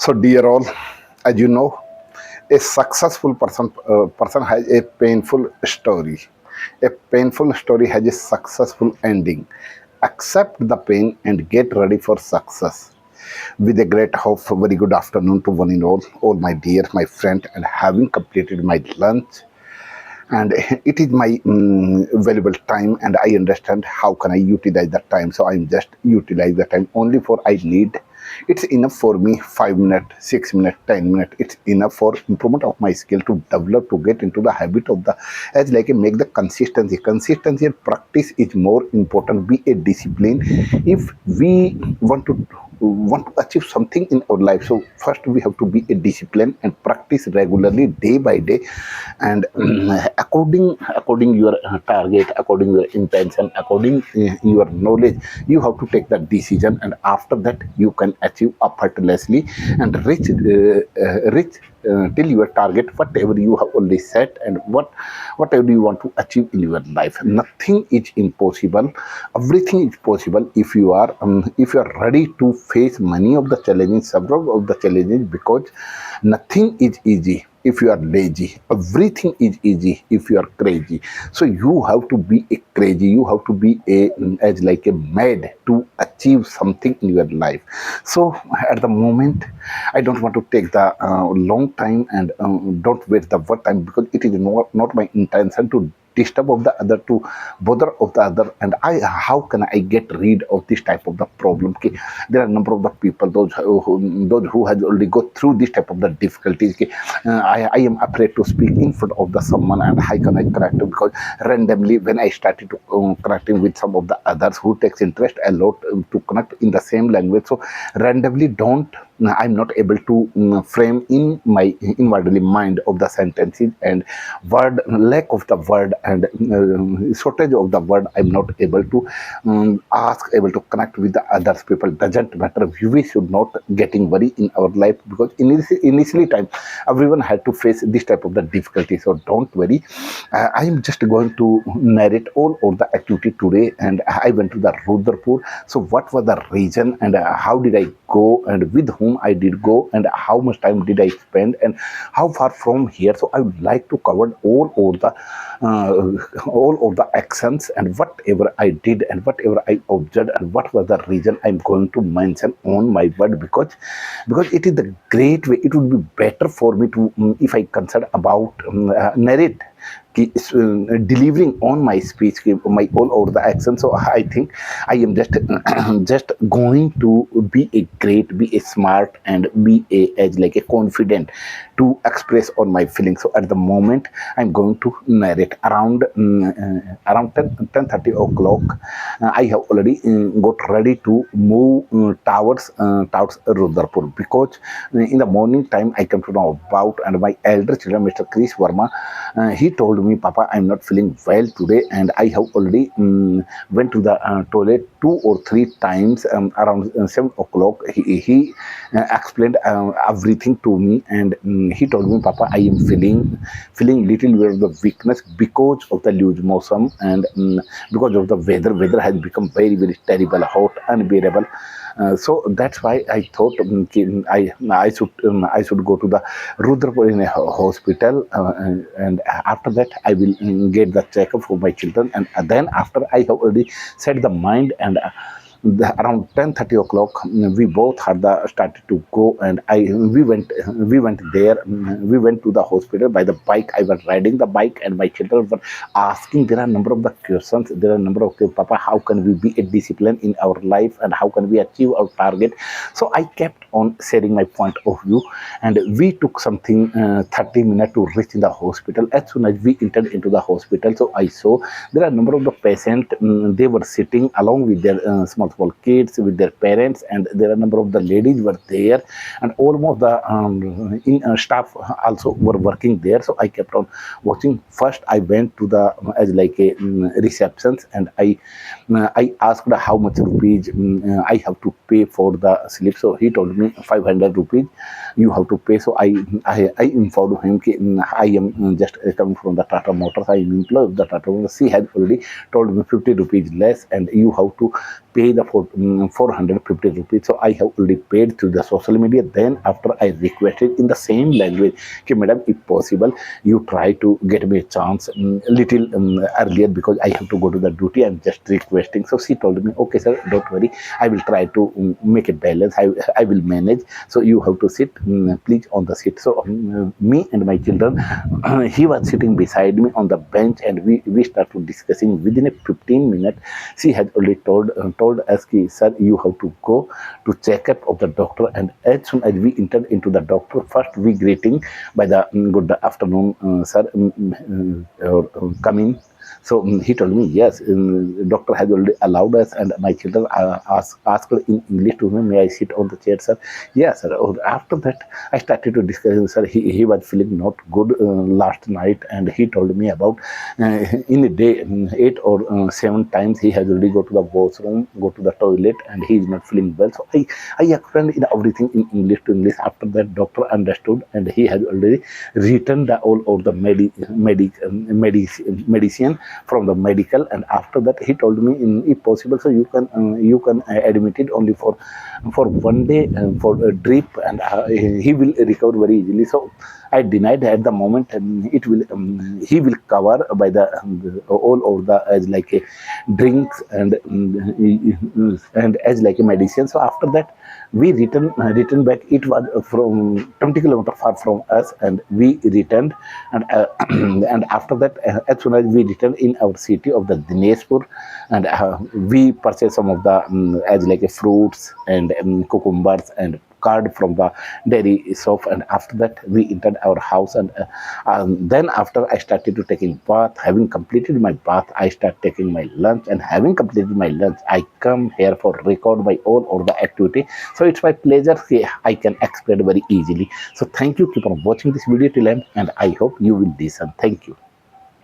So, dear all, as you know, a successful person has a painful story. A painful story has a successful ending. Accept the pain and get ready for success. With a great hope, very good afternoon to one and all my dear, my friend, and having completed my lunch, and it is my valuable time, and I understand how can I utilize that time. So I'm just utilize the time only for I need. It's enough for me 5 minutes, 6 minutes, 10 minutes. It's enough for improvement of my skill to develop, to get into the habit of the, as like make the consistency and practice is more important. Be a discipline if we want to achieve something in our life. So first we have to be a discipline and practice regularly, day by day, and according your target, according your intention, according your knowledge, you have to take that decision, and after that you can achieve effortlessly and reach till your target, whatever you have already set, and whatever you want to achieve in your life. Nothing is impossible. Everything is possible if you are ready to face many of the challenges, several of the challenges, because nothing is easy if you are lazy. Everything is easy if you are crazy. So you have to be a crazy, you have to be a as like a mad to achieve something in your life. So at the moment, I don't want to take the long time, and don't waste the word time, because it is not my intention to disturb of the other, to bother of the other. And how can I get rid of this type of the problem? Okay, there are a number of the people, those who has already go through this type of the difficulties. Okay, I am afraid to speak in front of the someone, and how can I correct it? Because randomly when I started to connecting with some of the others who takes interest a lot to connect in the same language, so randomly don't I'm not able to frame in my inwardly mind of the sentences, and lack of the word, and shortage of the word, I'm not able to able to connect with the others people. Doesn't matter, we should not getting worry in our life, because initially time everyone had to face this type of the difficulty. So don't worry. I am just going to narrate all of the activity today, and I went to the Rudrapur. So what was the reason, and how did I go, and with whom I did go, and how much time did I spend, and how far from here. So I would like to cover all of the actions, and whatever I did, and whatever I observed, and what was the reason I'm going to mention on my word, because it is the great way. It would be better for me to if I consider about narrate delivering on my speech, my all over the accent. So I think I am just just going to be a smart, and be a as like a confident to express on my feelings. So at the moment, I'm going to narrate around 10:30 o'clock. I have already got ready to move towards Rudrapur, because in the morning time I come to know about, and my elder children, Mr. Krish Verma, he told me, Papa, I'm not feeling well today, and I have already went to the toilet 2 or 3 times around 7 o'clock. He explained everything to me, and he told me, Papa, I am feeling little bit of the weakness because of the loose motion, and because of the weather has become very terrible, hot, unbearable. So that's why I thought I should go to the Rudrapur in a hospital, and after that I will get the checkup for my children, and then after I have already set the mind, and around 10:30 o'clock, we both had started to go, and we went there. We went to the hospital by the bike. I was riding the bike, and my children were asking, there are a number of the questions, there are a number of questions, Papa, how can we be a discipline in our life, and how can we achieve our target? So I kept on sharing my point of view, and we took something 30 minutes to reach in the hospital. As soon as we entered into the hospital, so I saw there are a number of the patients. They were sitting along with their small kids, with their parents, and there are a number of the ladies were there, and almost the staff also were working there. So I kept on watching. First I went to the as like a receptions, and I asked how much rupees I have to pay for the slip. So he told me 500 rupees you have to pay. So I informed him कि I am just coming from the Tata Motors. I am employee of the Tata Motors. She had already told me 50 rupees less, and you have to pay the the 450 rupees. So I have already paid through the social media. Then after I requested in the same language, okay, madam, if possible, you try to get me a chance little earlier because I have to go to the duty. I'm just requesting. So she told me, okay, sir, don't worry. I will try to make a balance. I will manage. So you have to sit, please, on the seat. So me and my children, he was sitting beside me on the bench, and we started discussing. Within a 15 minutes, she had already told us, ki, sir, you have to go to checkup of the doctor. And as soon as we entered into the doctor, first we greeting by the good afternoon, sir, come in. So he told me, yes, doctor has already allowed us, and my children asked in English to me, may I sit on the chair, sir? Yes, sir. After that, I started to discuss, sir. He was feeling not good last night, and he told me about in a day, 8 or 7 times he has already go to the washroom, go to the toilet, and he is not feeling well. So I explained in everything in English to English. After that, doctor understood, and he has already written the all of the medicine from the medical. And after that, he told me, if possible, so you can admit it only for 1 day for a drip, and he will recover very easily. So I denied at the moment, it will he will cover by the all over the as like a drinks and as like a medicine. So after that, we return back. It was from 20 kilometers far from us, and we returned. And and after that, as soon as we returned in our city of the Dineshpur, and we purchased some of the as like a fruits and cucumbers and card from the dairy shop. And after that, we entered our house. And then after, I started to taking bath. Having completed my bath, I start taking my lunch. And having completed my lunch, I come here for record by all of the activity. So it's my pleasure. I can explain very easily. So thank you. Keep on watching this video till end, and I hope you will listen. Thank you.